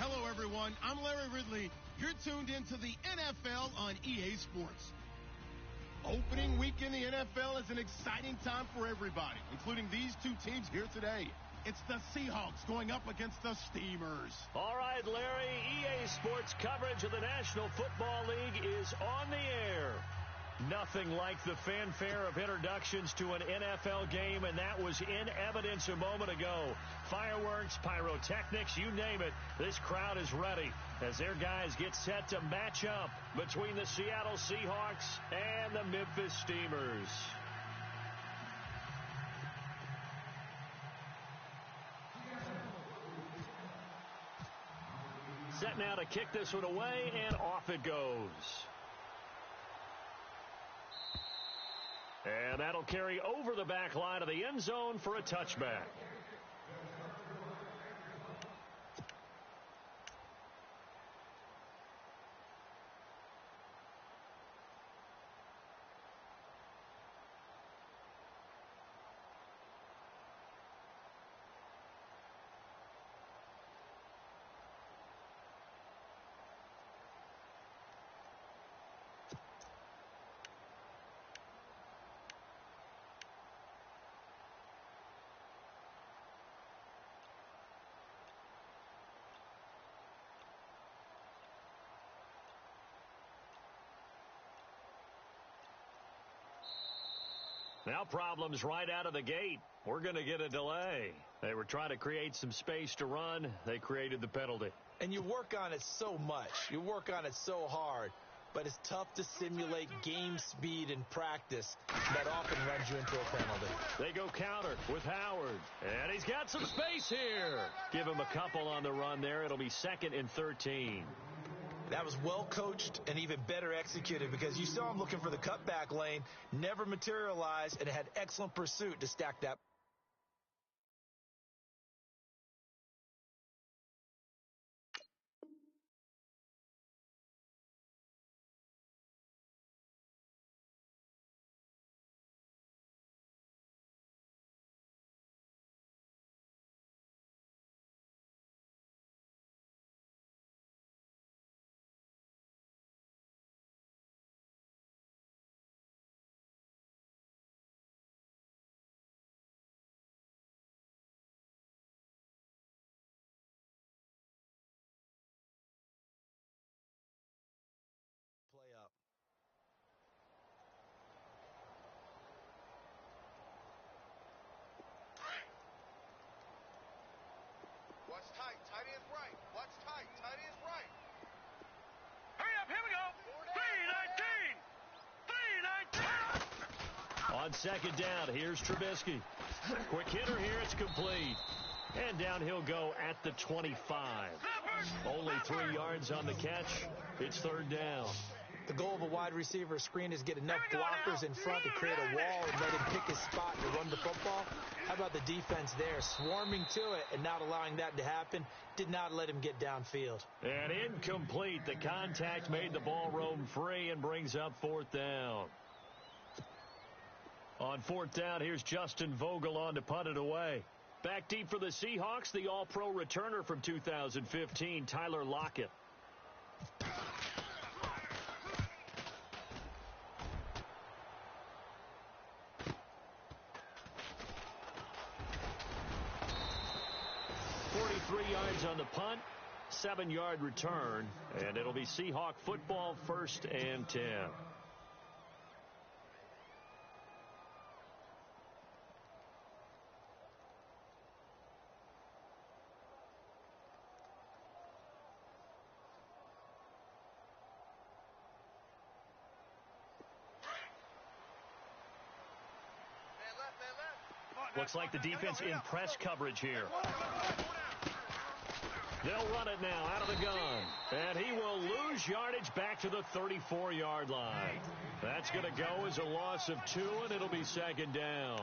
Hello, everyone. I'm Larry Ridley. You're tuned into the NFL on EA Sports. Opening week in the NFL is an exciting time for everybody, including these two teams here today. It's the Seahawks going up against the Steamers. All right, Larry, EA Sports coverage of the National Football League is on the air. Nothing like the fanfare of introductions to an NFL game, and that was in evidence a moment ago. Fireworks, pyrotechnics, you name it. This crowd is ready as their guys get set to match up between the Seattle Seahawks and the Memphis Steamers. Set now to kick this one away, and off it goes. And that'll carry over the back line of the end zone for a touchback. Now problems right out of the gate. We're going to get a delay. They were trying to create some space to run. They created the penalty. And you work on it so much. You work on it so hard. But it's tough to simulate game speed in practice. That often runs you into a penalty. They go counter with Howard. And he's got some space here. Give him a couple on the run there. It'll be 2nd and 13. That was well coached and even better executed because you saw him looking for the cutback lane, never materialized, and had excellent pursuit to stack that. Play up. Watch tight. Tight is right. Watch tight. Tight is right. Hurry up. Here we go. 319. 319. On 2nd down, here's Trubisky. Quick hitter here. It's complete. And down he'll go at the 25. Only 3 yards on the catch. It's 3rd down. The goal of a wide receiver screen is get enough blockers in front to create a wall and let him pick his spot to run the football. How about the defense there, swarming to it and not allowing that to happen? Did not let him get downfield. And incomplete. The contact made the ball roam free and brings up 4th down. On 4th down, here's Justin Vogel on to punt it away. Back deep for the Seahawks, the All-Pro returner from 2015, Tyler Lockett. On the punt, 7-yard return, and it'll be Seahawk football, 1st and 10. Looks like the defense in press coverage here. They'll run it now out of the gun. And he will lose yardage back to the 34-yard line. That's going to go as a loss of 2, and it'll be 2nd down.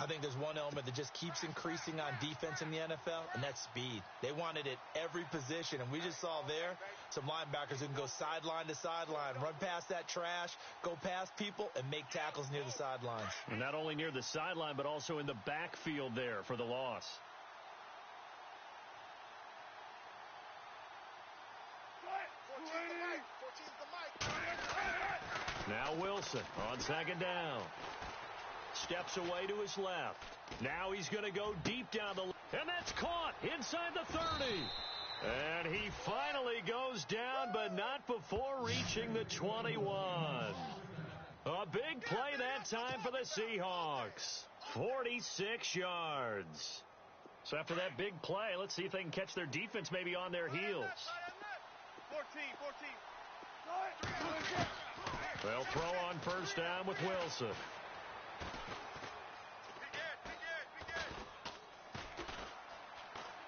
I think there's one element that just keeps increasing on defense in the NFL, and that's speed. They want it at every position, and we just saw there some linebackers who can go sideline to sideline, run past that trash, go past people, and make tackles near the sidelines. And not only near the sideline, but also in the backfield there for the loss. Now Wilson on second down. Steps away to his left. Now he's going to go deep down the left. And that's caught inside the 30. And he finally goes down, but not before reaching the 21. A big play that time for the Seahawks. 46 yards. So after that big play, let's see if they can catch their defense maybe on their heels. 14. They'll throw on first down with Wilson.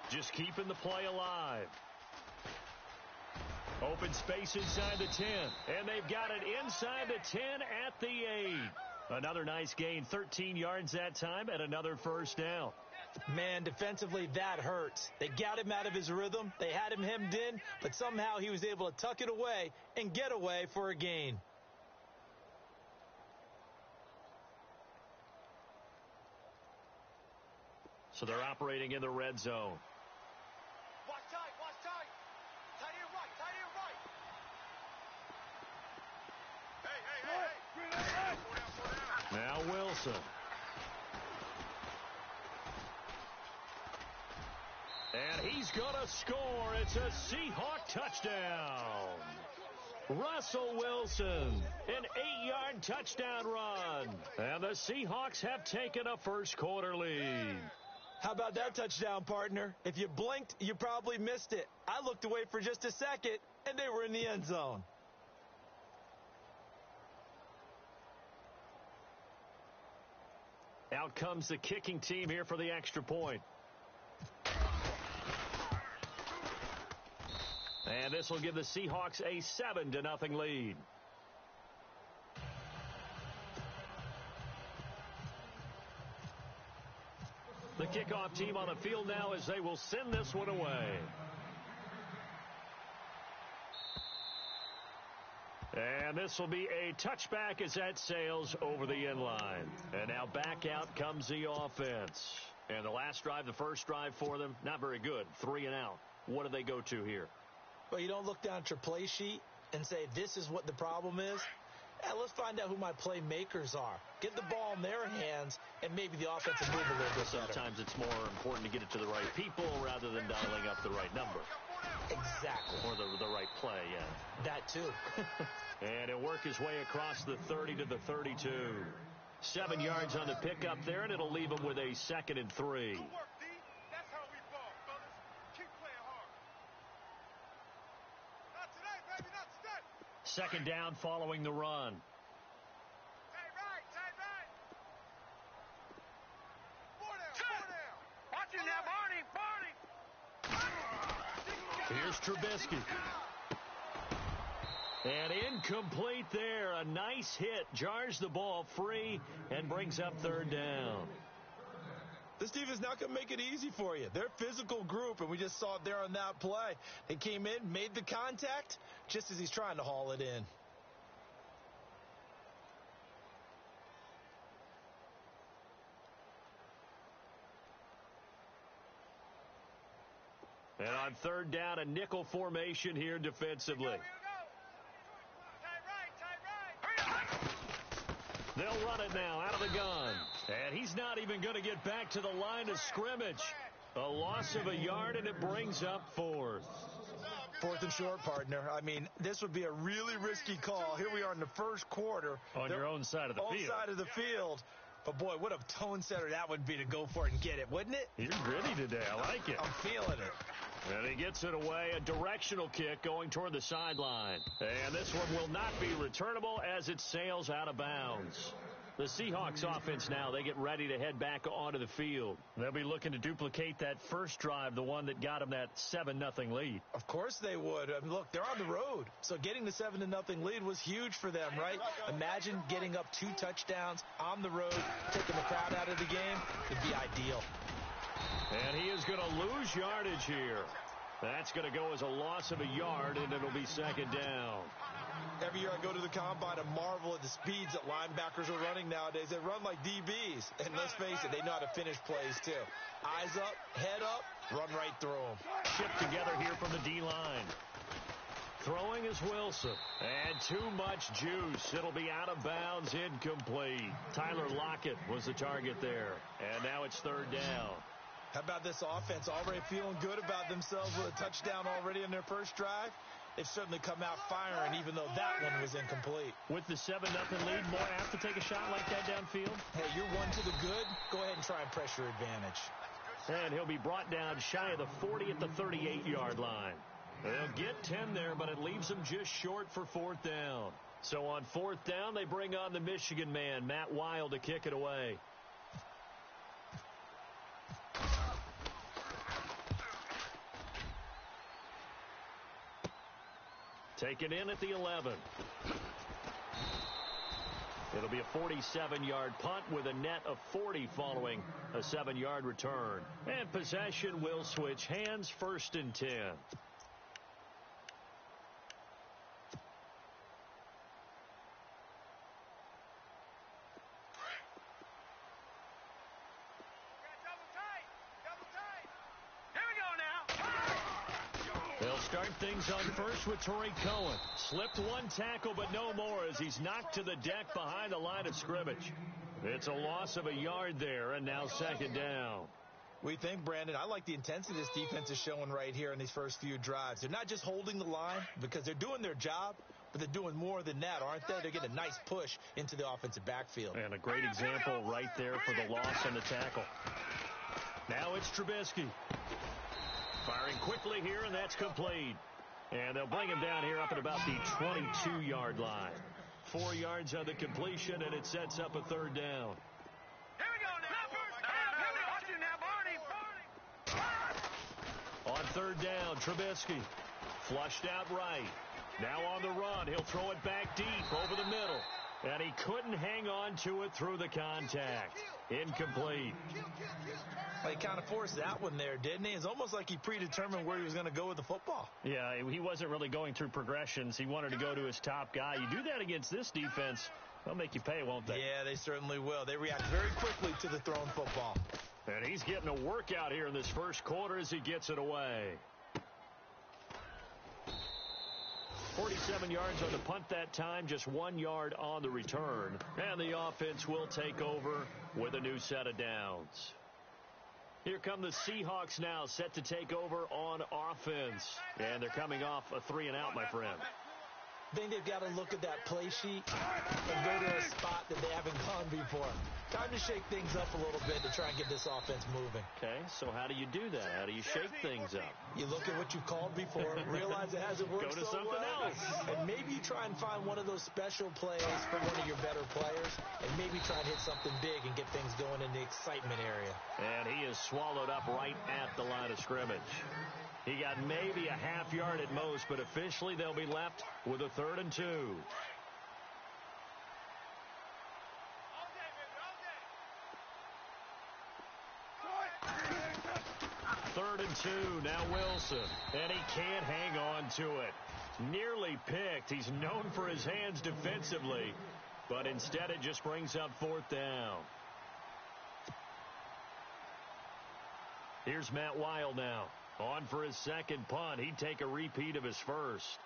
Just keeping the play alive. Open space inside the 10. And they've got it inside the 10 at the 8. Another nice gain, 13 yards that time, and another first down. Man, defensively, that hurts. They got him out of his rhythm. They had him hemmed in, but somehow he was able to tuck it away and get away for a gain. So they're operating in the red zone. Watch tight, watch tight. Tight end right, tight end right. Hey. Slow down. Now Wilson. And he's going to score. It's a Seahawk touchdown. Russell Wilson, an 8-yard touchdown run. And the Seahawks have taken a first quarter lead. How about that touchdown, partner? If you blinked, you probably missed it. I looked away for just a second, and they were in the end zone. Out comes the kicking team here for the extra point. And this will give the Seahawks a 7-0 lead. The kickoff team on the field now as they will send this one away. And this will be a touchback as that sails over the end line. And now back out comes the offense. And the last drive, the first drive for them, not very good. 3 and out. What do they go to here? Well, you don't look down at your play sheet and say, this is what the problem is. Let's find out who my playmakers are. Get the ball in their hands, and maybe the offense will move a little bit better. Sometimes it's more important to get it to the right people rather than dialing up the right number. Exactly. Or the right play, yeah. That too. And he'll work his way across the 30 to the 32. 7 yards on the pickup there, and it'll leave him with a 2nd and 3. That's how we ball, fellas. Keep playing hard. Not today, baby, not today. Second down following the run. Tight right. 4 down. Watching now, Barney. Here's Trubisky. And incomplete there. A nice hit. Jars the ball free and brings up 3rd down. This team is not going to make it easy for you. They're a physical group, and we just saw it there on that play. They came in, made the contact, just as he's trying to haul it in. And on 3rd down, a nickel formation here defensively. They'll run it now out of the gun. And he's not even going to get back to the line of scrimmage. A loss of a yard, and it brings up 4th. 4th and short, partner. I mean, this would be a really risky call. Here we are in the first quarter. On your own side of the field. Own side of the field. But, boy, what a tone setter that would be to go for it and get it, wouldn't it? You're gritty today. I like it. I'm feeling it. And he gets it away. A directional kick going toward the sideline. And this one will not be returnable as it sails out of bounds. The Seahawks offense now, they get ready to head back onto the field. They'll be looking to duplicate that first drive, the one that got them that 7-0 lead. Of course they would. I mean, look, they're on the road. So getting the 7-0 lead was huge for them, right? Imagine getting up 2 touchdowns on the road, taking the crowd out of the game. It'd be ideal. And he is going to lose yardage here. That's going to go as a loss of a yard, and it'll be 2nd down. Every year I go to the combine and marvel at the speeds that linebackers are running nowadays. They run like DBs. And let's face it, they know how to finish plays too. Eyes up, head up, run right through them. Shipped together here from the D-line. Throwing is Wilson. And too much juice. It'll be out of bounds, incomplete. Tyler Lockett was the target there. And now it's third down. How about this offense? Already feeling good about themselves with a touchdown already in their first drive. They've certainly come out firing, even though that one was incomplete. With the 7-0 lead, more apt to take a shot like that downfield? Hey, you're one to the good. Go ahead and try and press your advantage. And he'll be brought down shy of the 40 at the 38-yard line. They'll get 10 there, but it leaves them just short for fourth down. So on fourth down, they bring on the Michigan man, Matt Wild, to kick it away. Taken in at the 11. It'll be a 47-yard punt with a net of 40 following a 7-yard return. And possession will switch hands, first and 10. Start things on first with Torrey Cohen. Slipped one tackle, but no more as he's knocked to the deck behind the line of scrimmage. It's a loss of a yard there, and now second down. We think, Brandon, I like the intensity this defense is showing right here in these first few drives. They're not just holding the line because they're doing their job, but they're doing more than that, aren't they? They're getting a nice push into the offensive backfield. And a great example right there for the loss on the tackle. Now it's Trubisky. Firing quickly here, and that's complete. And they'll bring him down here up at about the 22-yard line. 4 yards on the completion, and it sets up a third down. Here we go now. On third down, Trubisky. Flushed out right. Now on the run. He'll throw it back deep over the middle. And he couldn't hang on to it through the contact. Incomplete. Well, he kind of forced that one there, didn't he? It's almost like he predetermined where he was going to go with the football. Yeah, he wasn't really going through progressions. He wanted to go to his top guy. You do that against this defense, they'll make you pay, won't they? Yeah, they certainly will. They react very quickly to the thrown football. And he's getting a workout here in this first quarter as he gets it away. 47 yards on the punt that time, just 1 yard on the return. And the offense will take over with a new set of downs. Here come the Seahawks now, set to take over on offense. And they're coming off a 3-and-out, my friend. I think they've got to look at that play sheet and go to a spot that they haven't gone before. Time to shake things up a little bit to try and get this offense moving. Okay, so how do you do that? How do you shake things up? You look at what you called before, realize it hasn't worked Go to so something well, else. and maybe you try and find one of those special plays for one of your better players, and maybe try and hit something big and get things going in the excitement area. And he is swallowed up right at the line of scrimmage. He got maybe a half yard at most, but officially they'll be left with a 3rd and 2. Third and 2, now Wilson. And he can't hang on to it. Nearly picked. He's known for his hands defensively, but instead it just brings up 4th down. Here's Matt Wild now. On for his second punt. He'd take a repeat of his first.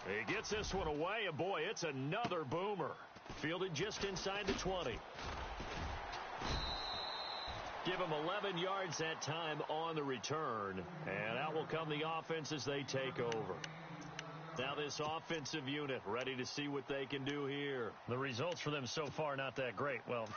He gets this one away, and boy, it's another boomer. Fielded just inside the 20. Give him 11 yards that time on the return. And out will come the offense as they take over. Now this offensive unit ready to see what they can do here. The results for them so far not that great. Well,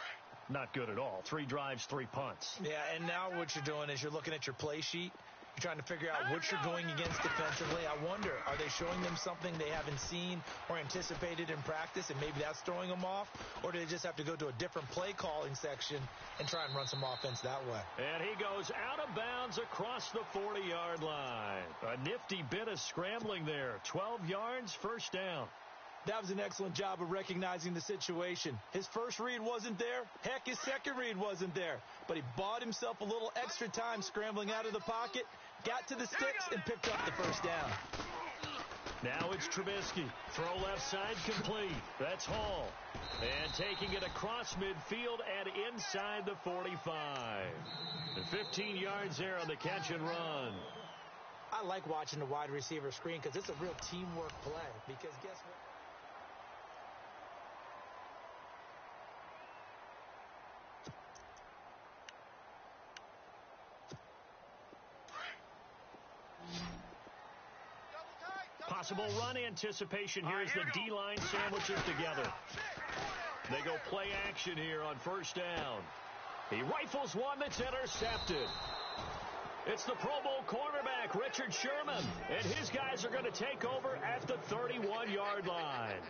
not good at all. 3 drives, 3 punts. Yeah, and now what you're doing is you're looking at your play sheet. You're trying to figure out what you're going against defensively. I wonder, are they showing them something they haven't seen or anticipated in practice, and maybe that's throwing them off? Or do they just have to go to a different play calling section and try and run some offense that way? And he goes out of bounds across the 40-yard line. A nifty bit of scrambling there. 12 yards, first down. That was an excellent job of recognizing the situation. His first read wasn't there. Heck, his second read wasn't there. But he bought himself a little extra time scrambling out of the pocket, got to the sticks, and picked up the first down. Now it's Trubisky. Throw left side complete. That's Hall. And taking it across midfield and inside the 45. And 15 yards there on the catch and run. I like watching the wide receiver screen because it's a real teamwork play. Because guess what? Possible run anticipation here as the D-line sandwiches together. They go play action here on first down. He rifles one that's intercepted. It's the Pro Bowl cornerback, Richard Sherman, and his guys are going to take over at the 31-yard line.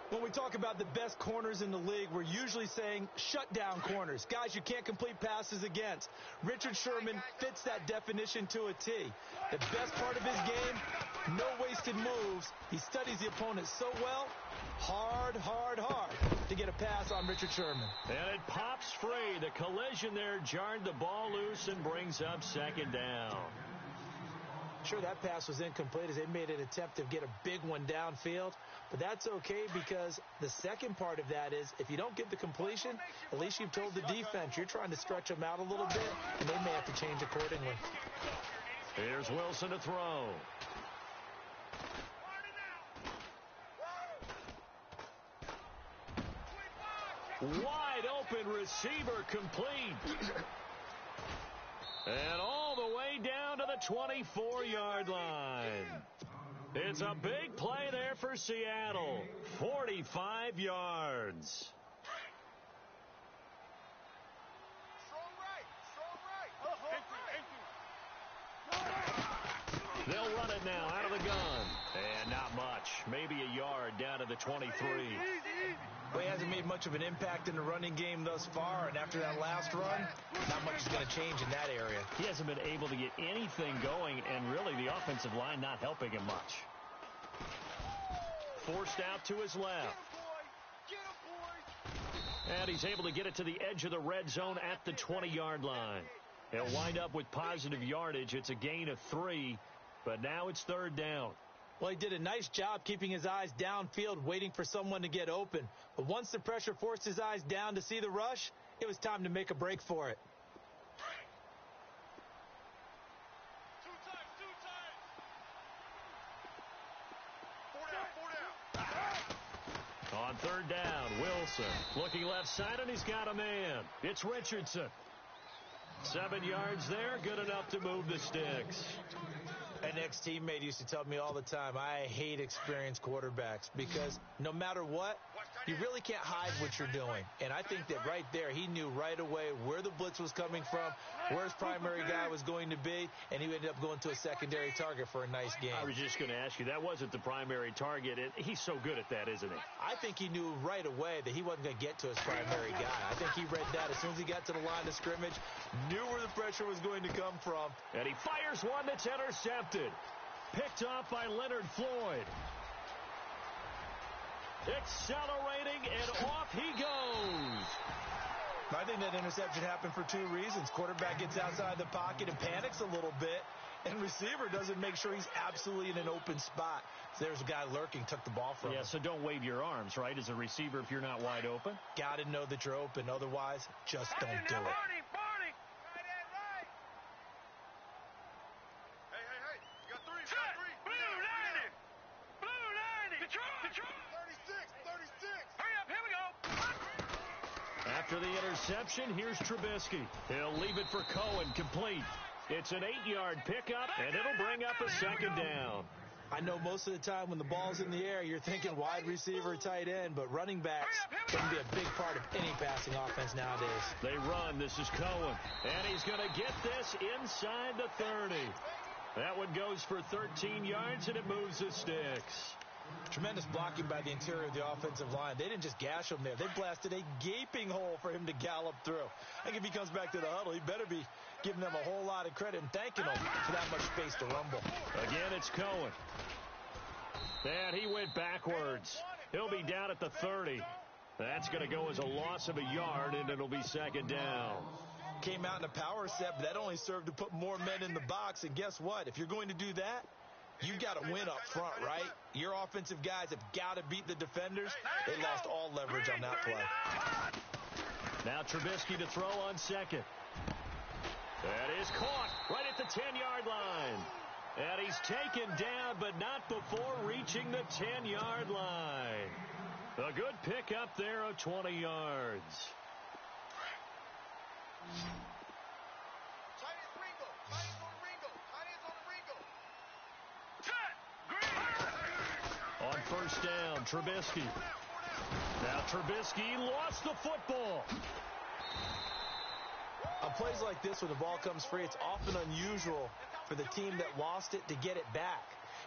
When we talk about the best corners in the league, we're usually saying shutdown corners, guys you can't complete passes against. Richard Sherman fits that definition to a T. The best part of his game, no wasted moves. He studies the opponent so well, hard to get a pass on Richard Sherman. And it pops free. The collision there jarred the ball loose and brings up second down. Sure, that pass was incomplete as they made an attempt to get a big one downfield. But that's okay because the second part of that is if you don't get the completion, at least you've told the defense you're trying to stretch them out a little bit, and they may have to change accordingly. Here's Wilson to throw. Wide open receiver complete. And all the way down to the 24-yard line. It's a big play there for Seattle. 45 yards. They'll run it now out of the gun. And not much. Maybe a yard down to the 23. Well, he hasn't made much of an impact in the running game thus far, and after that last run, not much is going to change in that area. He hasn't been able to get anything going, and really the offensive line not helping him much. Forced out to his left. And he's able to get it to the edge of the red zone at the 20-yard line. He'll wind up with positive yardage. It's a gain of 3, but now it's third down. Well, he did a nice job keeping his eyes downfield, waiting for someone to get open. But once the pressure forced his eyes down to see the rush, it was time to make a break for it. On third down, Wilson looking left side, and he's got a man. It's Richardson. 7 yards there, good enough to move the sticks. An ex-teammate used to tell me all the time, I hate experienced quarterbacks because no matter what, you really can't hide what you're doing. And I think that right there, he knew right away where the blitz was coming from, where his primary guy was going to be, and he ended up going to a secondary target for a nice game. I was just going to ask you, that wasn't the primary target. He's so good at that, isn't he? I think he knew right away that he wasn't going to get to his primary guy. I think he read that as soon as he got to the line of scrimmage, knew where the pressure was going to come from. And he fires one that's intercepted. Picked off by Leonard Floyd. Accelerating, and off he goes. I think that interception happened for 2 reasons. Quarterback gets outside the pocket and panics a little bit, and receiver doesn't make sure he's absolutely in an open spot. So there's a guy lurking, took the ball from him. Yeah, so don't wave your arms, right, as a receiver if you're not wide open? Got to know that you're open. Otherwise, just don't do it. After the interception, here's Trubisky. He'll leave it for Cohen, complete. It's an 8-yard pickup, and it'll bring up a second down. I know most of the time when the ball's in the air, you're thinking wide receiver, tight end, but running backs can be a big part of any passing offense nowadays. They run. This is Cohen, and he's going to get this inside the 30. That one goes for 13 yards, and it moves the sticks. Tremendous blocking by the interior of the offensive line. They didn't just gash him there. They blasted a gaping hole for him to gallop through. I think if he comes back to the huddle, he better be giving them a whole lot of credit and thanking them for that much space to rumble. Again, it's Cohen. And he went backwards. He'll be down at the 30. That's going to go as a loss of a yard, and it'll be second down. Came out in a power set, but that only served to put more men in the box. And guess what? If you're going to do that, You've got to win up front, right? Your offensive guys have got to beat the defenders. They lost all leverage on that play. Now Trubisky to throw on second. That is caught right at the 10-yard line. And he's taken down, but not before reaching the 10-yard line. A good pickup there of 20 yards. On first down, Trubisky. Now Trubisky lost the football. On plays like this where the ball comes free, it's often unusual for the team that lost it to get it back.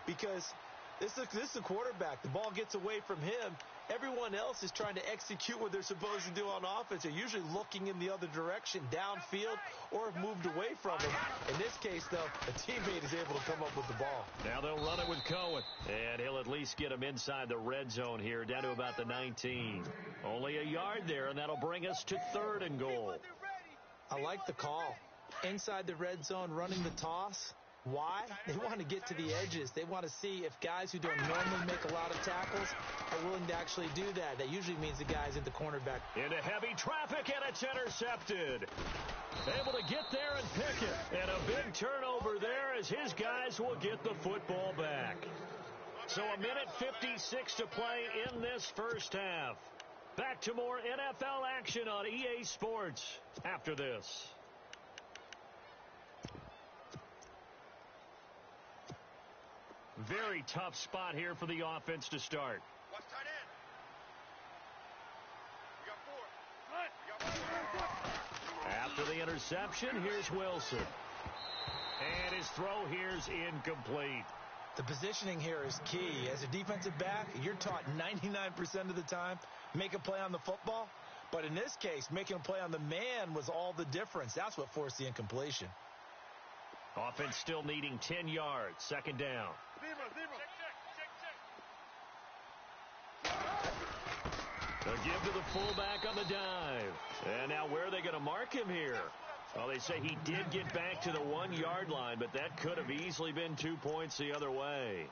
Because this is the quarterback. The ball gets away from him. Everyone else is trying to execute what they're supposed to do on offense. They're usually looking in the other direction, downfield, or have moved away from him. In this case, though, a teammate is able to come up with the ball. Now they'll run it with Cohen. And he'll at least get him inside the red zone here, down to about the 19. Only a yard there, and that'll bring us to 3rd and goal. I like the call. Inside the red zone, running the toss. Why? They want to get to the edges. They want to see if guys who don't normally make a lot of tackles are willing to actually do that. That usually means the guys at the cornerback. Into heavy traffic, and it's intercepted. Able to get there and pick it. And a big turnover there as his guys will get the football back. So a minute 56 to play in this first half. Back to more NFL action on EA Sports after this. Very tough spot here for the offense to start. Watch tight end. We got 4. After the interception, here's Wilson. And his throw here's incomplete. The positioning here is key. As a defensive back, you're taught 99% of the time, make a play on the football. But in this case, making a play on the man was all the difference. That's what forced the incompletion. Offense still needing 10 yards. 2nd down. A give to the fullback on the dive. And now where are they going to mark him here? Well, they say he did get back to the 1-yard line, but that could have easily been 2 points the other way.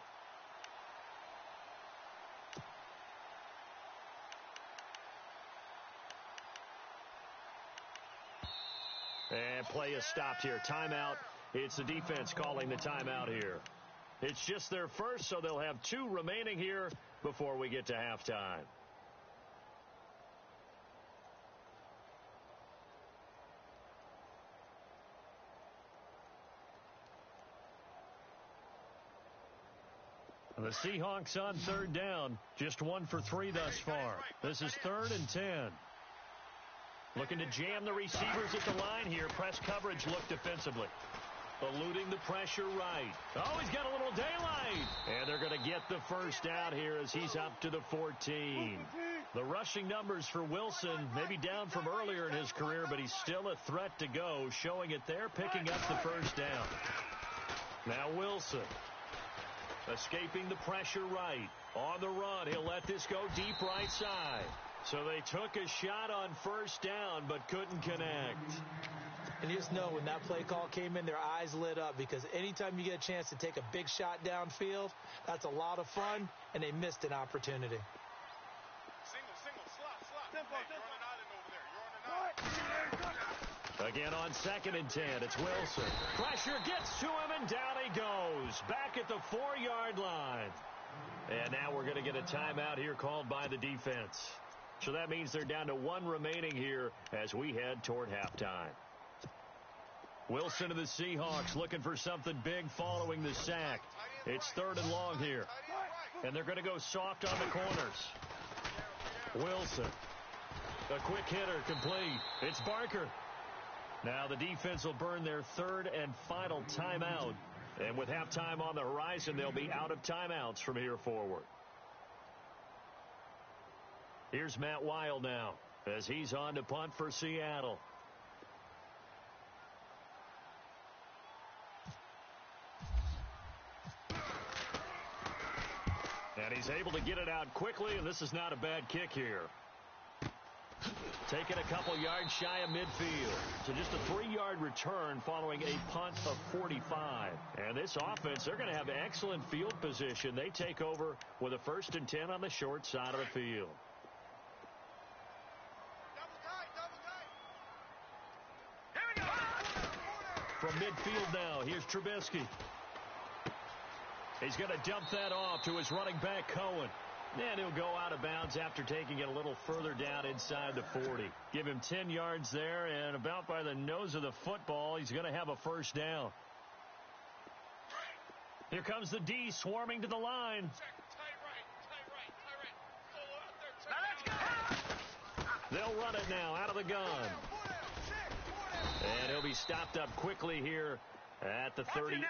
And play is stopped here. Timeout. It's the defense calling the timeout here. It's just their first, so they'll have 2 remaining here before we get to halftime. The Seahawks on 3rd down. Just 1 for 3 thus far. This is 3rd and 10. Looking to jam the receivers at the line here. Press coverage look defensively. Eluding the pressure right. Oh, he's got a little daylight. And they're going to get the first down here as he's up to the 14. The rushing numbers for Wilson may be down from earlier in his career, but he's still a threat to go, showing it there, picking up the first down. Now Wilson. Escaping the pressure right. On the run, he'll let this go deep right side. So they took a shot on first down, but couldn't connect. And you just know when that play call came in, their eyes lit up, because anytime you get a chance to take a big shot downfield, that's a lot of fun, and they missed an opportunity. Single, slot. You're on an island over there. Again on 2nd and 10, it's Wilson. Pressure gets to him, and down he goes. Back at the 4-yard line. And now we're going to get a timeout here called by the defense. So that means they're down to 1 remaining here as we head toward halftime. Wilson of the Seahawks looking for something big following the sack. It's 3rd and long here. And they're going to go soft on the corners. Wilson. A quick hitter complete. It's Barker. Now the defense will burn their 3rd and final timeout. And with halftime on the horizon, they'll be out of timeouts from here forward. Here's Matt Wild now as he's on to punt for Seattle. And he's able to get it out quickly, and this is not a bad kick here. Taking a couple yards shy of midfield. So just a 3-yard return following a punt of 45. And this offense, they're going to have excellent field position. They take over with a 1st and 10 on the short side of the field. From midfield now, here's Trubisky. He's going to dump that off to his running back, Cohen. And he'll go out of bounds after taking it a little further down inside the 40. Give him 10 yards there, and about by the nose of the football, he's going to have a 1st down. Here comes the D swarming to the line. They'll run it now out of the gun. And he'll be stopped up quickly here at the 38.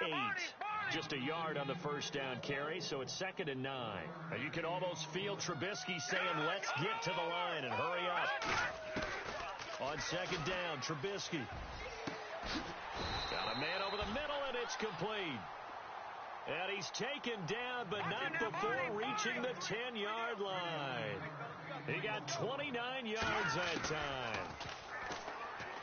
Just a yard on the 1st down carry, so it's 2nd and 9. And you can almost feel Trubisky saying, let's get to the line and hurry up. On 2nd down, Trubisky. Got a man over the middle, and it's complete. And he's taken down, but not before reaching the 10-yard line. He got 29 yards that time.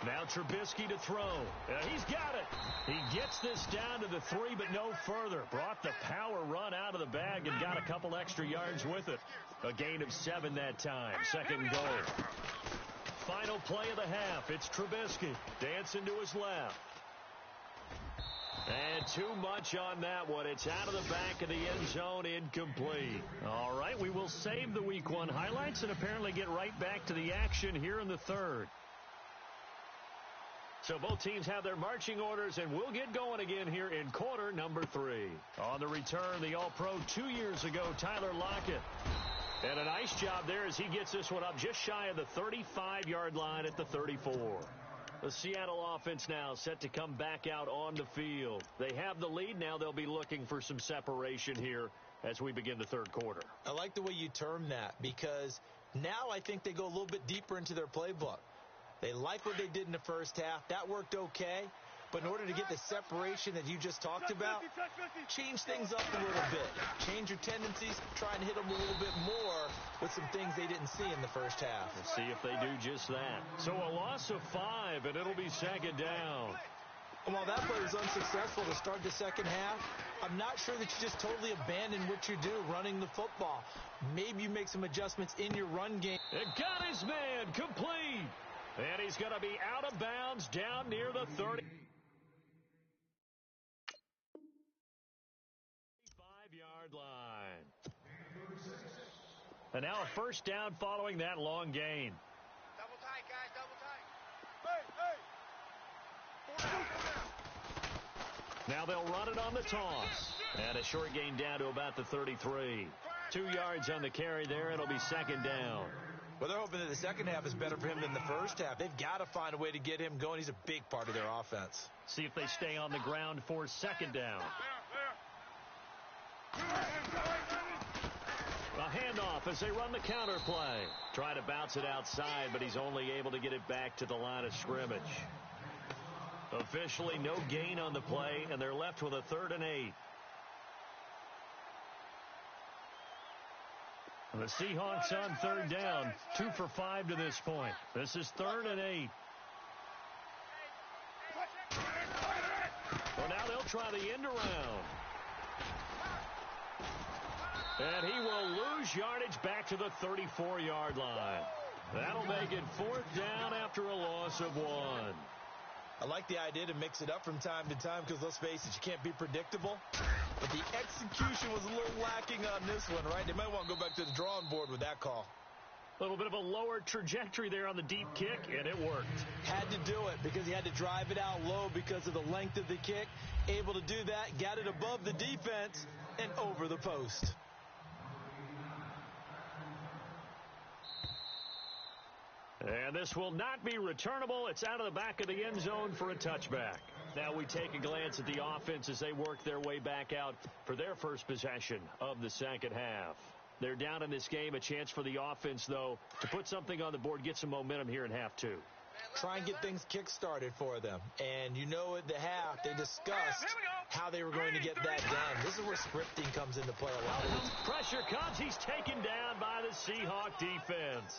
Now Trubisky to throw. He's got it. He gets this down to the 3, but no further. Brought the power run out of the bag and got a couple extra yards with it. A gain of 7 that time. 2nd goal. Final play of the half. It's Trubisky dancing to his left. And too much on that one. It's out of the back of the end zone, incomplete. All right, we will save the Week 1 highlights and apparently get right back to the action here in the 3rd. So both teams have their marching orders, and we'll get going again here in quarter number 3. On the return, the All-Pro 2 years ago, Tyler Lockett. And a nice job there as he gets this one up just shy of the 35-yard line at the 34. The Seattle offense now set to come back out on the field. They have the lead. Now they'll be looking for some separation here as we begin the 3rd quarter. I like the way you term that because now I think they go a little bit deeper into their playbook. They like what they did in the 1st half. That worked okay. But in order to get the separation that you just talked about, change things up a little bit. Change your tendencies. Try and hit them a little bit more with some things they didn't see in the 1st half. We'll see if they do just that. So a loss of 5, and it'll be 2nd down. And while that play was unsuccessful to start the 2nd half, I'm not sure that you just totally abandon what you do running the football. Maybe you make some adjustments in your run game. It got his man complete. And he's going to be out of bounds down near the 30. 5-yard line. And now a 1st down following that long gain. Double tight, guys, double tight. Now they'll run it on the toss. And a short gain down to about the 33. 2 yards on the carry there. It'll be 2nd down. Well, they're hoping that the 2nd half is better for him than the 1st half. They've got to find a way to get him going. He's a big part of their offense. See if they stay on the ground for 2nd down. A handoff as they run the counter play. Try to bounce it outside, but he's only able to get it back to the line of scrimmage. Officially no gain on the play, and they're left with a 3rd and 8. The Seahawks on 3rd down, 2 for 5 to this point. This is 3rd and 8. Well, now they'll try the end around. And he will lose yardage back to the 34-yard line. That'll make it 4th down after a loss of 1. I like the idea to mix it up from time to time because, let's face it, you can't be predictable. But the execution was a little lacking on this one, right? They might want to go back to the drawing board with that call. A little bit of a lower trajectory there on the deep kick, and it worked. Had to do it because he had to drive it out low because of the length of the kick. Able to do that, got it above the defense and over the post. And this will not be returnable. It's out of the back of the end zone for a touchback. Now we take a glance at the offense as they work their way back out for their first possession of the 2nd half. They're down in this game. A chance for the offense, though, to put something on the board, get some momentum here in half 2. Man, try and get things kick-started for them. And you know at the half, they discussed how they were going to get that done. This is where scripting comes into play a lot of the time. Pressure comes. He's taken down by the Seahawk defense.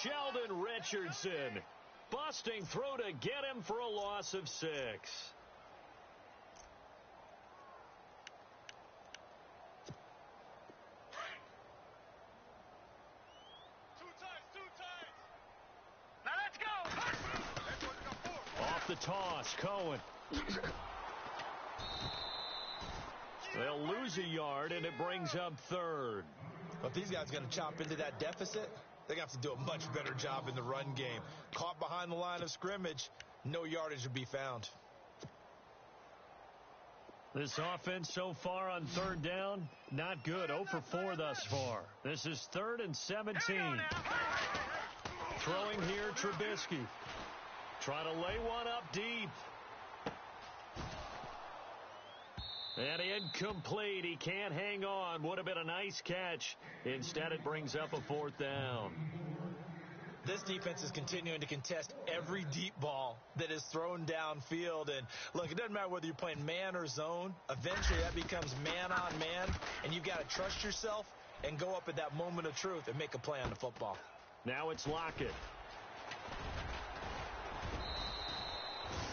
Sheldon Richardson busting through to get him for a loss of 6. Now let's go. Off the toss, Cohen. They'll lose a yard, and it brings up 3rd. But these guys are going to chop into that deficit. They're going to have to do a much better job in the run game. Caught behind the line of scrimmage, no yardage to be found. This offense so far on 3rd down, not good. 0 for 4 thus far. This is 3rd and 17. Throwing here, Trubisky. Trying to lay one up deep. And incomplete. He can't hang on. Would have been a nice catch. Instead, it brings up a 4th down. This defense is continuing to contest every deep ball that is thrown downfield. And, look, it doesn't matter whether you're playing man or zone. Eventually, that becomes man on man. And you've got to trust yourself and go up at that moment of truth and make a play on the football. Now it's Lockett.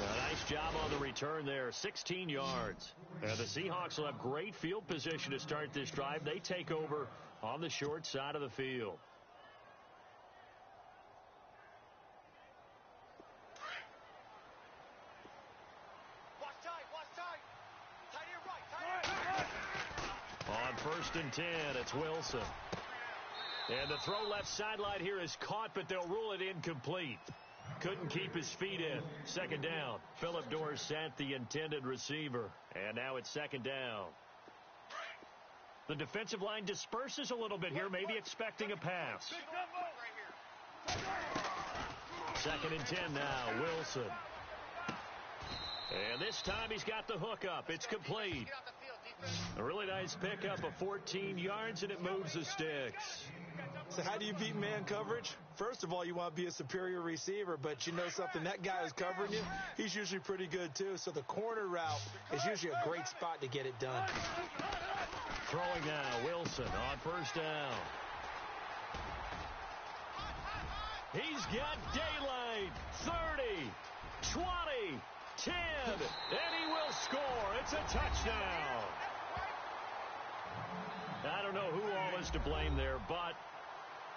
A nice job on the return there, 16 yards. And the Seahawks will have great field position to start this drive. They take over on the short side of the field. Watch tight. Tight end right. On 1st and 10, it's Wilson. And the throw left sideline here is caught, but they'll rule it incomplete. Couldn't keep his feet in. 2nd down. Phillip Dorsett, the intended receiver. And now it's 2nd down. The defensive line disperses a little bit here, maybe expecting a pass. 2nd and 10 now. Wilson. And this time he's got the hook up. It's complete. A really nice pickup of 14 yards, and it moves the sticks. So how do you beat man coverage? First of all, you want to be a superior receiver, but you know something, that guy who's covering you, he's usually pretty good too. So the corner route is usually a great spot to get it done. Throwing now, Wilson on 1st down. He's got daylight. 30, 20, 10, and he will score. It's a touchdown. I don't know who all is to blame there, but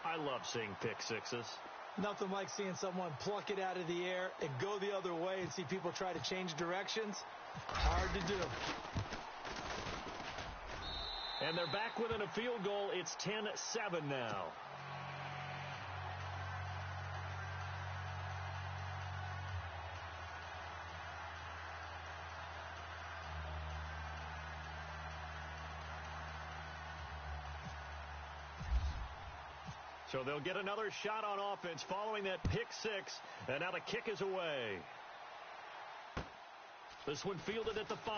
I love seeing pick sixes. Nothing like seeing someone pluck it out of the air and go the other way and see people try to change directions. Hard to do. And they're back within a field goal. It's 10-7 now. So they'll get another shot on offense following that pick six. And now the kick is away. This one fielded at the 5.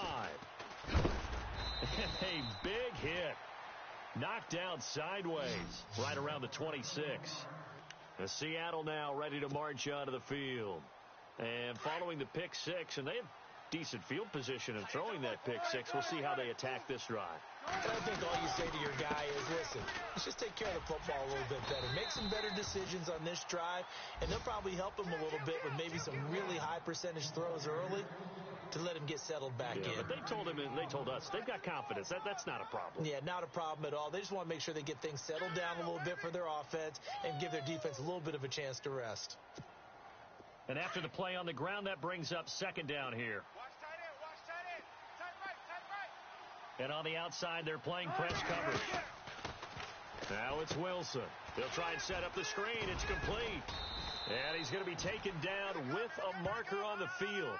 A big hit. Knocked down sideways right around the 26. And Seattle now ready to march onto the field. And following the pick six, and they have decent field position in throwing that pick six. We'll see how they attack this drive. And I think all you say to your guy is, listen, let's just take care of the football a little bit better. Make some better decisions on this drive, and they'll probably help him a little bit with maybe some really high percentage throws early to let him get settled back in. But they told him, and they told us, they've got confidence. That's not a problem. Yeah, not a problem at all. They just want to make sure they get things settled down a little bit for their offense and give their defense a little bit of a chance to rest. And after the play on the ground, that brings up 2nd down here. Watch tight end. Tight right. And on the outside, they're playing press coverage. Now it's Wilson. They'll try and set up the screen. It's complete. And he's going to be taken down with a marker on the field.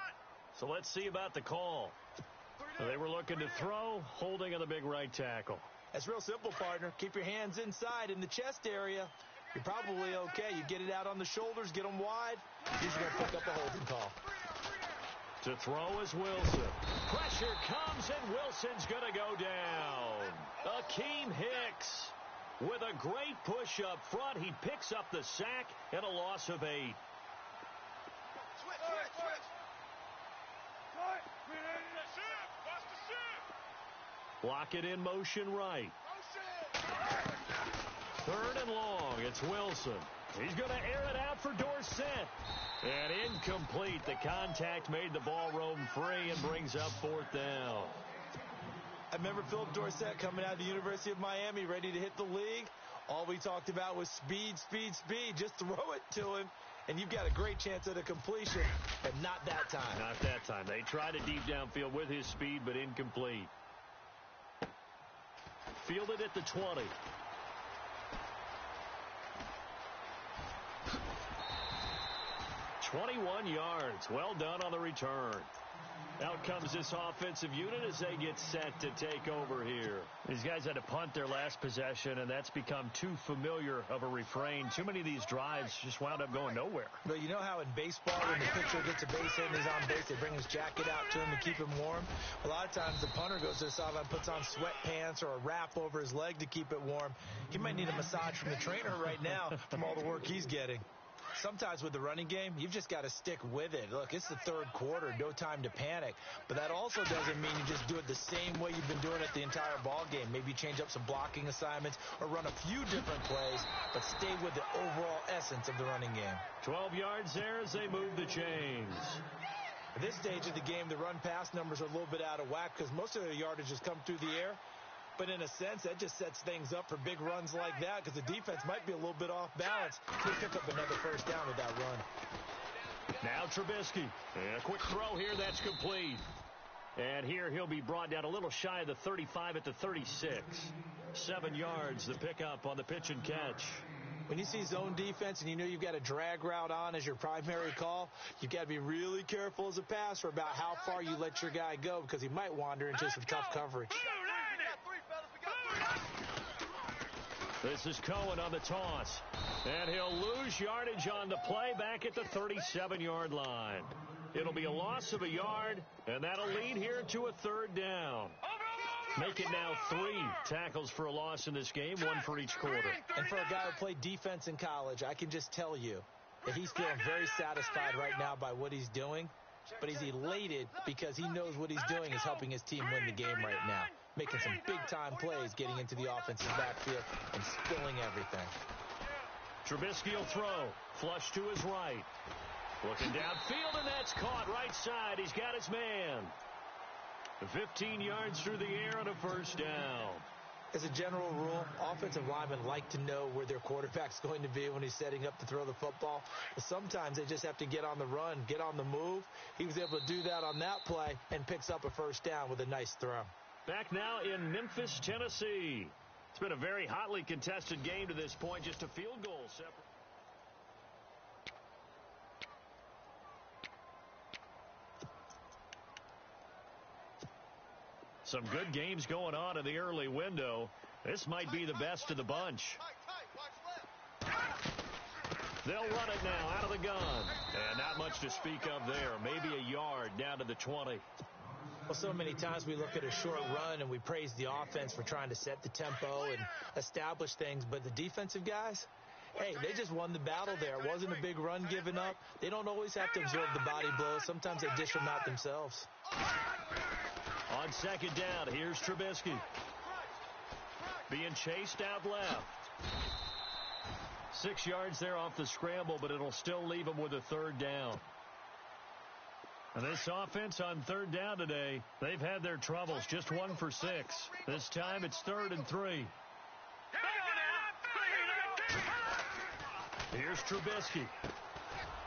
So let's see about the call. They were looking to throw, holding on the big right tackle. That's real simple, partner. Keep your hands inside in the chest area. You're probably okay. You get it out on the shoulders, get them wide. He's going to pick up a holding call. To throw is Wilson. Pressure comes, and Wilson's going to go down. Akeem Hicks with a great push up front. He picks up the sack and a loss of 8. Lock it in motion right. Third and long. It's Wilson. He's going to air it out for Dorsett. And incomplete. The contact made the ball roam free and brings up fourth down. I remember Philip Dorsett coming out of the University of Miami ready to hit the league. All we talked about was speed, speed, speed. Just throw it to him, and you've got a great chance at a completion. But not that time. Not that time. They tried it deep downfield with his speed, but incomplete. Fielded at the 20. "21 yards. Well done on the return." Out comes this offensive unit as they get set to take over here. These guys had to punt their last possession, and that's become too familiar of a refrain. Too many of these drives just wound up going nowhere. But you know how in baseball, when the pitcher gets a base hit and he's on base, they bring his jacket out to him to keep him warm? A lot of times the punter goes to the sideline, puts on sweatpants or a wrap over his leg to keep it warm. He might need a massage from the trainer right now from all the work he's getting. Sometimes with the running game, you've just got to stick with it. Look, it's the third quarter, no time to panic. But that also doesn't mean you just do it the same way you've been doing it the entire ball game. Maybe change up some blocking assignments or run a few different plays, but stay with the overall essence of the running game. 12 yards there as they move the chains. At this stage of the game, the run-pass numbers are a little bit out of whack because most of their yardage has come through the air. But in a sense, that just sets things up for big runs like that because the defense might be a little bit off balance. They pick up another first down with that run. Now Trubisky. And a quick throw here. That's complete. And here he'll be brought down a little shy of the 35 at the 36. 7 yards the pickup on the pitch and catch. When you see zone defense and you know you've got a drag route on as your primary call, you've got to be really careful as a passer about how far you let your guy go because he might wander into some tough coverage. This is Cohen on the toss. And he'll lose yardage on the play back at the 37-yard line. It'll be a loss of a yard, and that'll lead here to a third down. Make it now 3 tackles for a loss in this game, 1 for each quarter. And for a guy who played defense in college, I can just tell you that he's feeling very satisfied right now by what he's doing. But he's elated because he knows what he's doing is helping his team win the game right now. Making some big-time plays, getting into the offensive backfield, and spilling everything. Trubisky will throw. Flush to his right. Looking downfield, and that's caught right side. He's got his man. 15 yards through the air and a first down. As a general rule, offensive linemen like to know where their quarterback's going to be when he's setting up to throw the football. But sometimes they just have to get on the run, get on the move. He was able to do that on that play and picks up a first down with a nice throw. Back now in Memphis, Tennessee. It's been a very hotly contested game to this point. Just a field goal separate. Some good games going on in the early window. This might be the best of the bunch. They'll run it now out of the gun. And not much to speak of there. Maybe a yard down to the 20. Well, so many times we look at a short run and we praise the offense for trying to set the tempo and establish things. But the defensive guys, hey, they just won the battle there. It wasn't a big run given up. They don't always have to absorb the body blows. Sometimes they dish them out themselves. On second down, here's Trubisky. Being chased out left. 6 yards there off the scramble, but it'll still leave him with a third down. And this offense on third down today, they've had their troubles. Just 1 for 6. This time it's 3rd and 3. Here's Trubisky.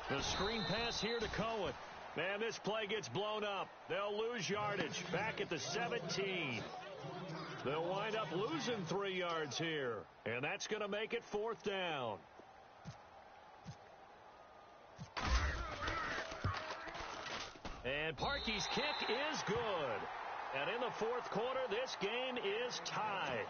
The screen pass here to Cohen. Man, this play gets blown up. They'll lose yardage back at the 17. They'll wind up losing 3 yards here. And that's going to make it 4th down. And Parkey's kick is good. And in the 4th quarter, this game is tied.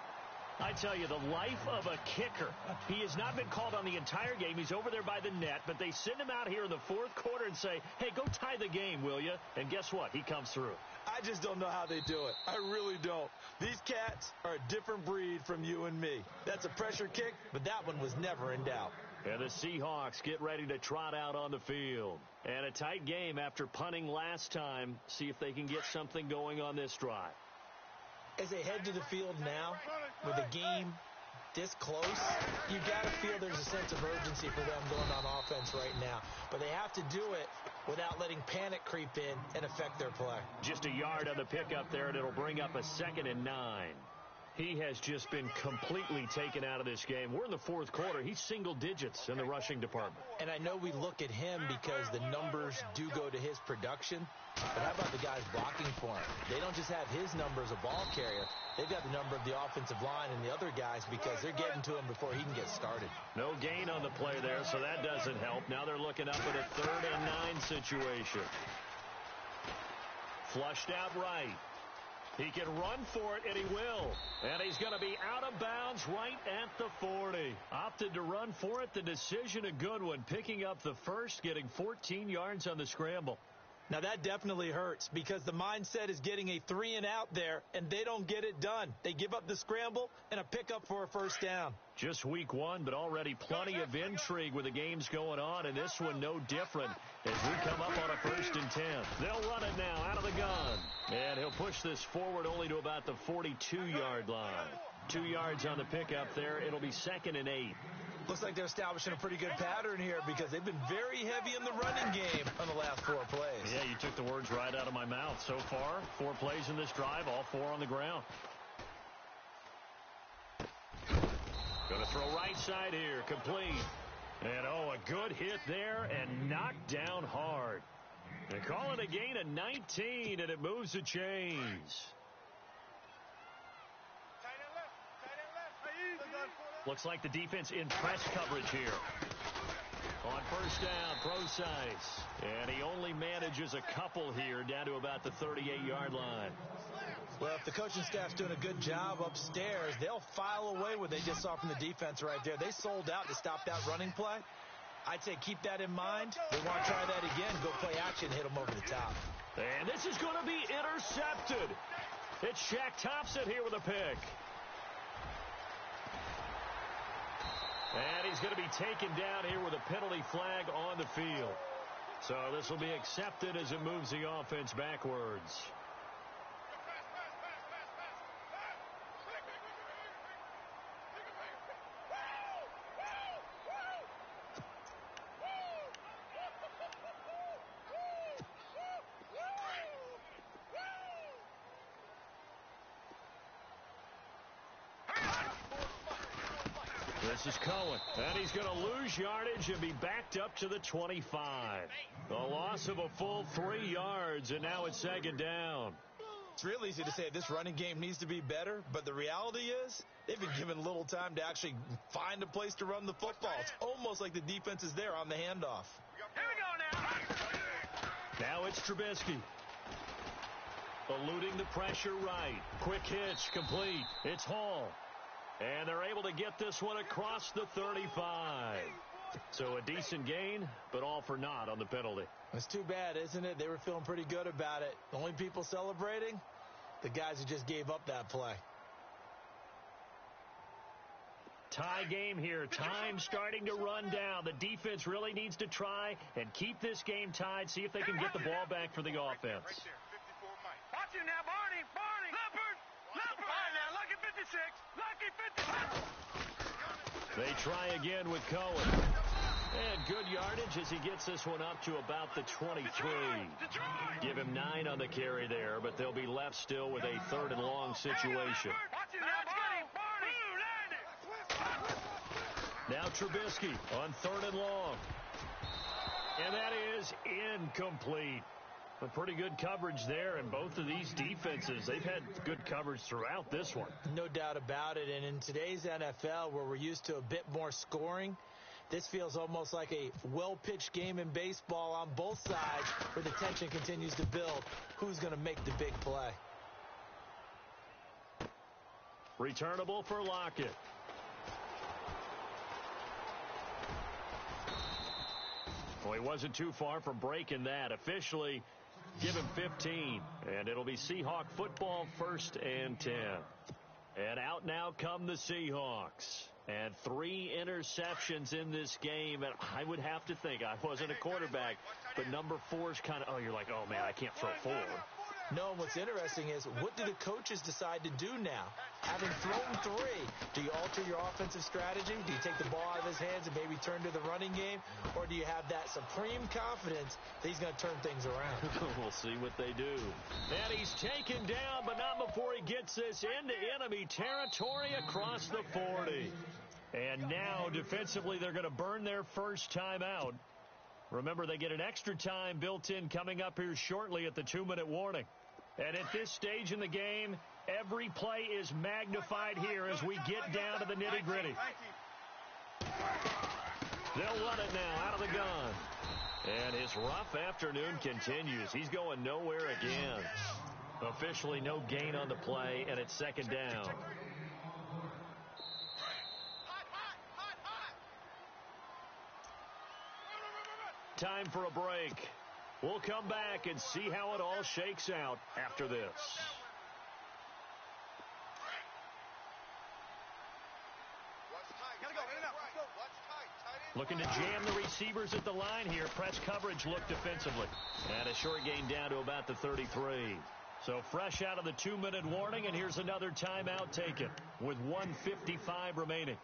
I tell you, the life of a kicker. He has not been called on the entire game. He's over there by the net, but they send him out here in the 4th quarter and say, hey, go tie the game, will you? And guess what? He comes through. I just don't know how they do it. I really don't. These cats are a different breed from you and me. That's a pressure kick, but that one was never in doubt. And the Seahawks get ready to trot out on the field. And a tight game after punting last time. See if they can get something going on this drive. As they head to the field now, with a game this close, you got to feel there's a sense of urgency for them going on offense right now. But they have to do it without letting panic creep in and affect their play. Just a yard on the pickup there, and it'll bring up a 2nd and 9. He has just been completely taken out of this game. We're in the fourth quarter. He's single digits in the rushing department. And I know we look at him because the numbers do go to his production. But how about the guys blocking for him? They don't just have his number as a ball carrier. They've got the number of the offensive line and the other guys because they're getting to him before he can get started. No gain on the play there, so that doesn't help. Now they're looking up at a 3rd and 9 situation. Flushed out right. He can run for it, and he will. And he's going to be out of bounds right at the 40. Opted to run for it. The decision a good one. Picking up the first, getting 14 yards on the scramble. Now, that definitely hurts because the mindset is getting a 3-and-out there, and they don't get it done. They give up the scramble and a pickup for a first down. Just week 1, but already plenty of intrigue with the games going on, and this one no different as we come up on a 1st and 10. They'll run it now out of the gun, and he'll push this forward only to about the 42-yard line. 2 yards on the pickup there. It'll be 2nd and 8. Looks like they're establishing a pretty good pattern here because they've been very heavy in the running game on the last 4 plays. Yeah, you took the words right out of my mouth. So far, 4 plays in this drive, all 4 on the ground. Going to throw right side here, complete. And, a good hit there and knocked down hard. They call it a gain of 19, and it moves the chains. Looks like the defense in press coverage here. On first down, Procise. And he only manages a couple here down to about the 38-yard line. Well, if the coaching staff's doing a good job upstairs, they'll file away what they just saw from the defense right there. They sold out to stop that running play. I'd say keep that in mind. They want to try that again, go play action, hit them over the top. And this is going to be intercepted. It's Shaq Thompson here with a pick. And he's going to be taken down here with a penalty flag on the field. So this will be accepted as it moves the offense backwards. This is Cohen, and he's going to lose yardage and be backed up to the 25. The loss of a full 3 yards, and now it's 2nd down. It's real easy to say this running game needs to be better, but the reality is they've been given little time to actually find a place to run the football. It's almost like the defense is there on the handoff. Here we go now. Now it's Trubisky. Eluding the pressure right. Quick hitch, complete. It's Hall. And they're able to get this one across the 35. So a decent gain, but all for naught on the penalty. It's too bad, isn't it? They were feeling pretty good about it. The only people celebrating, the guys who just gave up that play. Tie game here. Time starting to run down. The defense really needs to try and keep this game tied, see if they can get the ball back for the offense. Right there, 54 Mike. Watch it now, Barney. Leopard. All right, now, Lucky 56. Lucky 56. They try again with Cohen. And good yardage as he gets this one up to about the 23. Give him 9 on the carry there, but they'll be left still with a 3rd and long situation. Now Trubisky on 3rd and long. And that is incomplete. A pretty good coverage there, and both of these defenses, they've had good coverage throughout this one. No doubt about it, and in today's NFL, where we're used to a bit more scoring, this feels almost like a well-pitched game in baseball on both sides where the tension continues to build. Who's going to make the big play? Returnable for Lockett. Well, he wasn't too far from breaking that. Officially, give him 15, and it'll be Seahawk football, 1st and 10. And out now come the Seahawks. And 3 interceptions in this game, and I would have to think, I wasn't a quarterback, but number 4's kind of, you're like, oh, man, I can't throw 4. No, what's interesting is, what do the coaches decide to do now? Having thrown 3, do you alter your offensive strategy? Do you take the ball out of his hands and maybe turn to the running game? Or do you have that supreme confidence that he's going to turn things around? We'll see what they do. And he's taken down, but not before he gets this into enemy territory across the 40. And now, defensively, they're going to burn their first timeout. Remember, they get an extra time built in coming up here shortly at the 2-minute warning. And at this stage in the game, every play is magnified here as we get down to the nitty-gritty. They'll run it now out of the gun. And his rough afternoon continues. He's going nowhere again. Officially no gain on the play, and it's second down. Time for a break. We'll come back and see how it all shakes out after this. Looking to jam the receivers at the line here. Press coverage look defensively. And a short gain down to about the 33. So fresh out of the 2-minute warning, and here's another timeout taken with 1:55 remaining.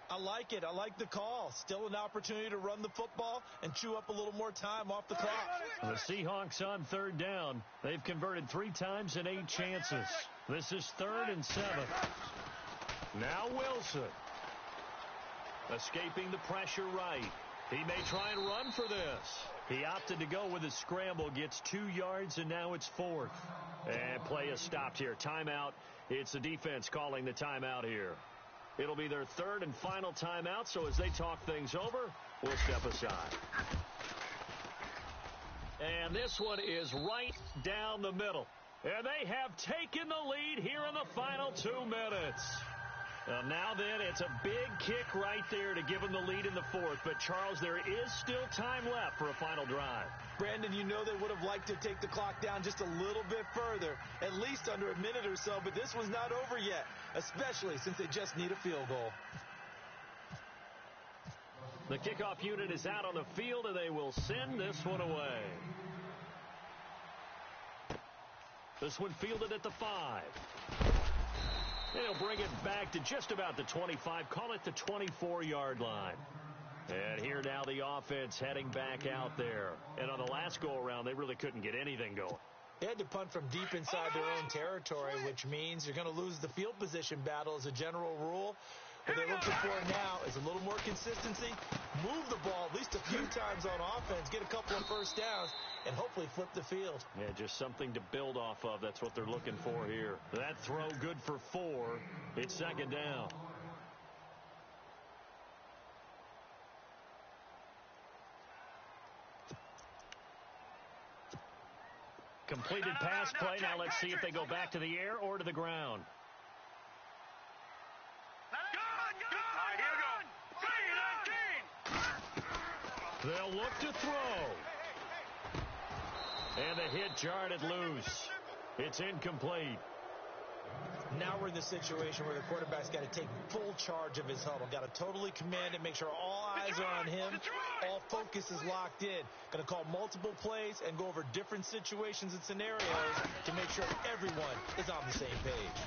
I like it. I like the call. Still an opportunity to run the football and chew up a little more time off the clock. The Seahawks on third down. They've converted 3 times in 8 chances. This is 3rd and 7. Now Wilson. Escaping the pressure right. He may try and run for this. He opted to go with his scramble. Gets 2 yards, and now it's 4th. And play is stopped here. Timeout. It's the defense calling the timeout here. It'll be their 3rd and final timeout, so as they talk things over, we'll step aside. And this one is right down the middle. And they have taken the lead here in the final 2 minutes. Now then, it's a big kick right there to give them the lead in the 4th. But, Charles, there is still time left for a final drive. Brandon, you know they would have liked to take the clock down just a little bit further, at least under a minute or so, but this was not over yet, especially since they just need a field goal. The kickoff unit is out on the field, and they will send this one away. This one fielded at the 5. And he'll bring it back to just about the 25, call it the 24-yard line. And here now the offense heading back out there. And on the last go-around, they really couldn't get anything going. They had to punt from deep inside their own territory, which means you're going to lose the field position battle as a general rule. What they're looking for now is a little more consistency, move the ball at least a few times on offense, get a couple of first downs, and hopefully flip the field. Yeah, just something to build off of. That's what they're looking for here. That throw good for 4. It's second down. Completed pass play. Now let's see if they go back to the air or to the ground. They'll look to throw. And the hit jarred it loose. It's incomplete. Now we're in the situation where the quarterback's got to take full charge of his huddle. Got to totally command it, make sure all eyes are on him. All focus is locked in. Going to call multiple plays and go over different situations and scenarios to make sure everyone is on the same page.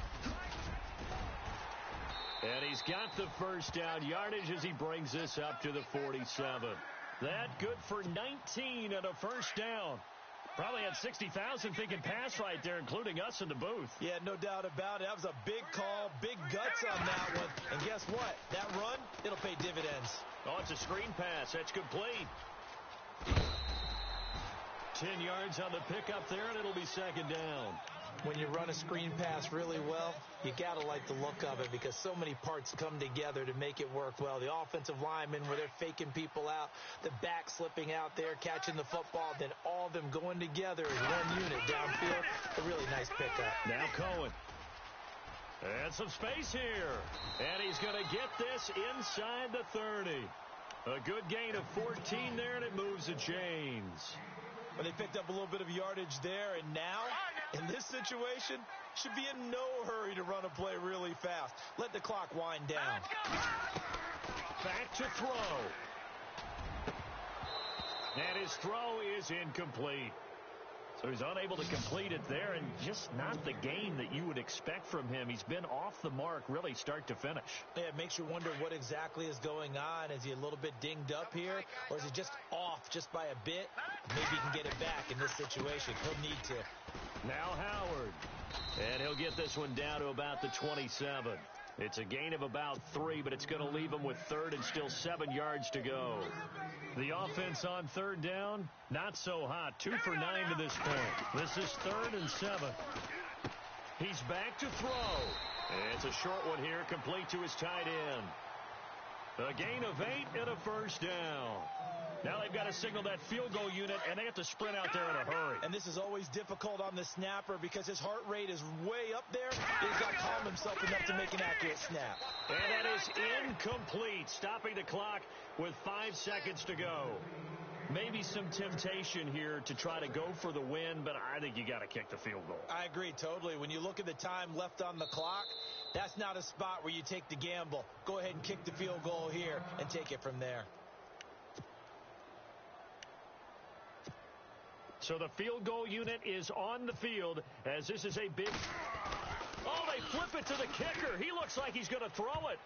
And he's got the first down yardage as he brings this up to the 47. That good for 19 and a first down. Probably had 60,000 thinking pass right there, including us in the booth. Yeah, no doubt about it. That was a big call, big guts on that one. And guess what? That run, it'll pay dividends. Oh, it's a screen pass. That's complete. 10 yards on the pickup there, and it'll be second down. When you run a screen pass really well, you got to like the look of it because so many parts come together to make it work well. The offensive linemen where they're faking people out, the back slipping out there, catching the football, then all of them going together as one unit downfield. A really nice pickup. Now Cohen. And some space here. And he's going to get this inside the 30. A good gain of 14 there, and it moves the chains. But they picked up a little bit of yardage there, and now, in this situation, should be in no hurry to run a play really fast. Let the clock wind down. Back to throw. And his throw is incomplete. So he's unable to complete it there, and just not the game that you would expect from him. He's been off the mark really start to finish. Yeah, it makes you wonder what exactly is going on. Is he a little bit dinged up here, or is he just off just by a bit? Maybe he can get it back in this situation. He'll need to. Now Howard. And he'll get this one down to about the 27. It's a gain of about 3, but it's going to leave him with third and still 7 yards to go. The offense on third down, not so hot. 2 for 9 to this point. This is 3rd and 7. He's back to throw. It's a short one here, complete to his tight end. A gain of 8 and a first down. Now they've got to signal that field goal unit, and they have to sprint out there in a hurry. And this is always difficult on the snapper because his heart rate is way up there. He's got to calm himself enough to make an accurate snap. And that is incomplete, stopping the clock with 5 seconds to go. Maybe some temptation here to try to go for the win, but I think you got to kick the field goal. I agree totally. When you look at the time left on the clock, that's not a spot where you take the gamble. Go ahead and kick the field goal here and take it from there. So the field goal unit is on the field as this is a big... Oh, they flip it to the kicker. He looks like he's going to throw it.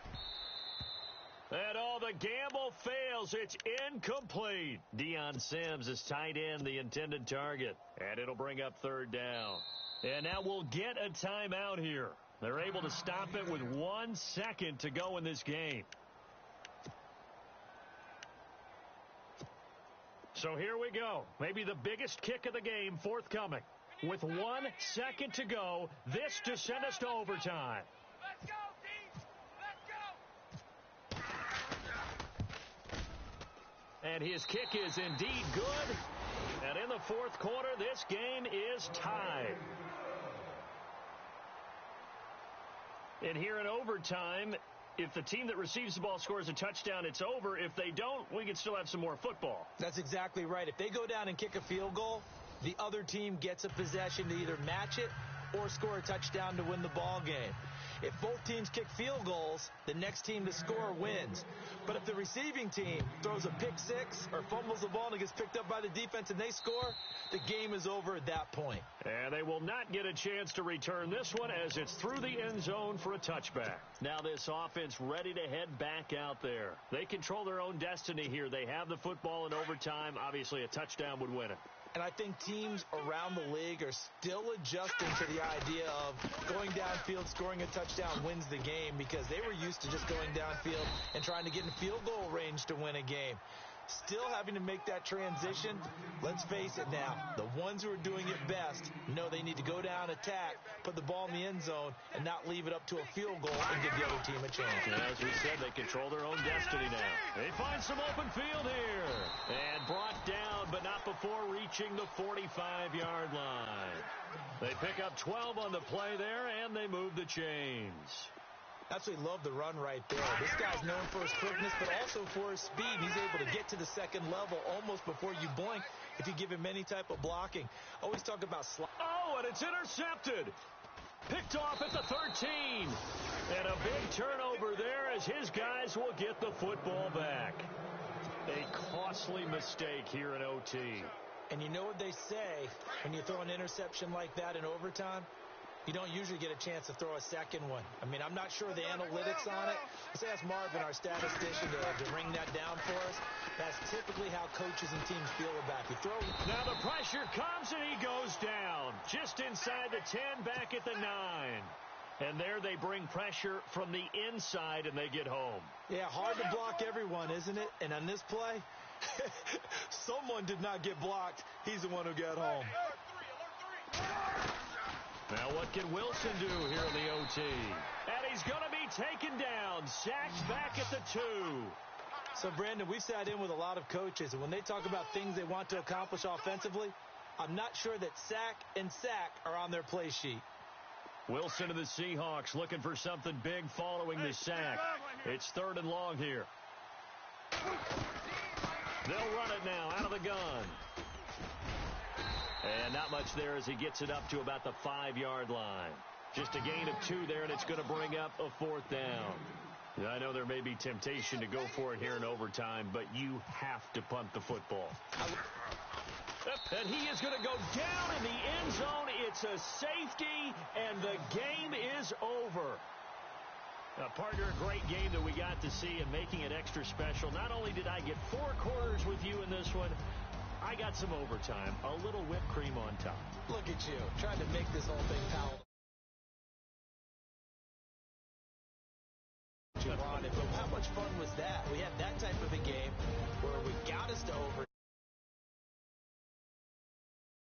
And the gamble fails. It's incomplete. Deion Sims is tight end, the intended target. And it'll bring up 3rd down. And now we'll get a timeout here. They're able to stop it with 1 second to go in this game. So here we go. Maybe the biggest kick of the game forthcoming. With 1 second to go, this to send us to overtime. Let's go, team! Let's go! And his kick is indeed good. And in the 4th quarter, this game is tied. And here in overtime, if the team that receives the ball scores a touchdown, it's over. If they don't, we can still have some more football. That's exactly right. If they go down and kick a field goal, the other team gets a possession to either match it or score a touchdown to win the ball game. If both teams kick field goals, the next team to score wins. But if the receiving team throws a pick six or fumbles the ball and it gets picked up by the defense and they score, the game is over at that point. And they will not get a chance to return this one as it's through the end zone for a touchback. Now this offense ready to head back out there. They control their own destiny here. They have the football in overtime. Obviously, a touchdown would win it. And I think teams around the league are still adjusting to the idea of going downfield, scoring a touchdown wins the game because they were used to just going downfield and trying to get in field goal range to win a game. Still having to make that transition. Let's face it now, the ones who are doing it best know they need to go down, attack, put the ball in the end zone, and not leave it up to a field goal and give the other team a chance. And as we said, they control their own destiny now. They find some open field here. And brought down, but not before reaching the 45-yard line. They pick up 12 on the play there, and they move the chains. Absolutely love the run right there. This guy's known for his quickness, but also for his speed. He's able to get to the second level almost before you blink if you give him any type of blocking. Always talk about slide. Oh, and it's intercepted. Picked off at the 13. And a big turnover there as his guys will get the football back. A costly mistake here in OT. And you know what they say when you throw an interception like that in overtime? You don't usually get a chance to throw a second one. I mean, I'm not sure the analytics on it. Let's ask Marvin, our statistician, to ring that down for us. That's typically how coaches and teams feel about it. Now the pressure comes and he goes down. Just inside the 10, back at the 9. And there they bring pressure from the inside and they get home. Yeah, hard to block everyone, isn't it? And on this play, someone did not get blocked. He's the one who got home. Now what can Wilson do here in the OT? And he's going to be taken down. Sacked back at the 2. So, Brandon, we've sat in with a lot of coaches, and when they talk about things they want to accomplish offensively, I'm not sure that sack and sack are on their play sheet. Wilson to the Seahawks looking for something big following the sack. It's 3rd and long here. They'll run it now out of the gun. And not much there as he gets it up to about the 5-yard line. Just a gain of 2 there, and it's going to bring up a 4th down. I know there may be temptation to go for it here in overtime, but you have to punt the football. And he is going to go down in the end zone. It's a safety, and the game is over. Partner, a great game that we got to see and making it extra special. Not only did I get 4 quarters with you in this one, I got some overtime, a little whipped cream on top. Look at you, trying to make this whole thing palatable. But how much fun was that? We had that type of a game.